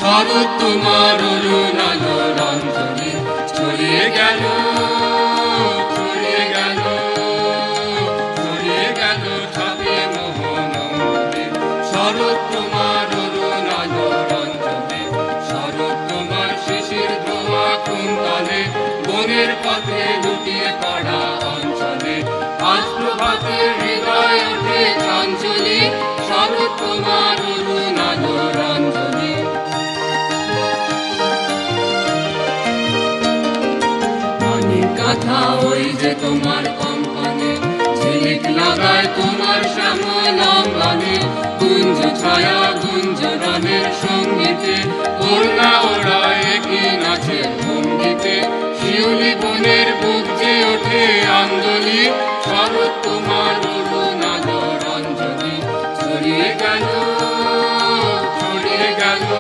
শরৎ তোমার অরুণাল রঞ্জনে ছড়িয়ে গেল, ছড়িয়ে গেল, ছড়িয়ে গেল ছাপে মোহনন্দনে। শরৎ তোমার অরুণাল রঞ্জনে, শরৎ তোমার শিশির ধোয়া কুন্তলে, বনের পথে লুটিয়ে পড়া অঞ্চলে আজ প্রভাতে হৃদয় ওঠে চঞ্চলে। শরৎ তোমার অরুণাল রঞ্জনে। কথা ওই যে তোমার কম্পনে, ঝিলিক লাগায় তোমার শ্যামল অঙ্গনে, কুঞ্জ ছায়া গুঞ্জরণের সঙ্গীতে, ওড়না ওড়ায় একই নাচের ভঙ্গিতে, শিউলি বনের বুক যে ওঠে আন্দোলিত।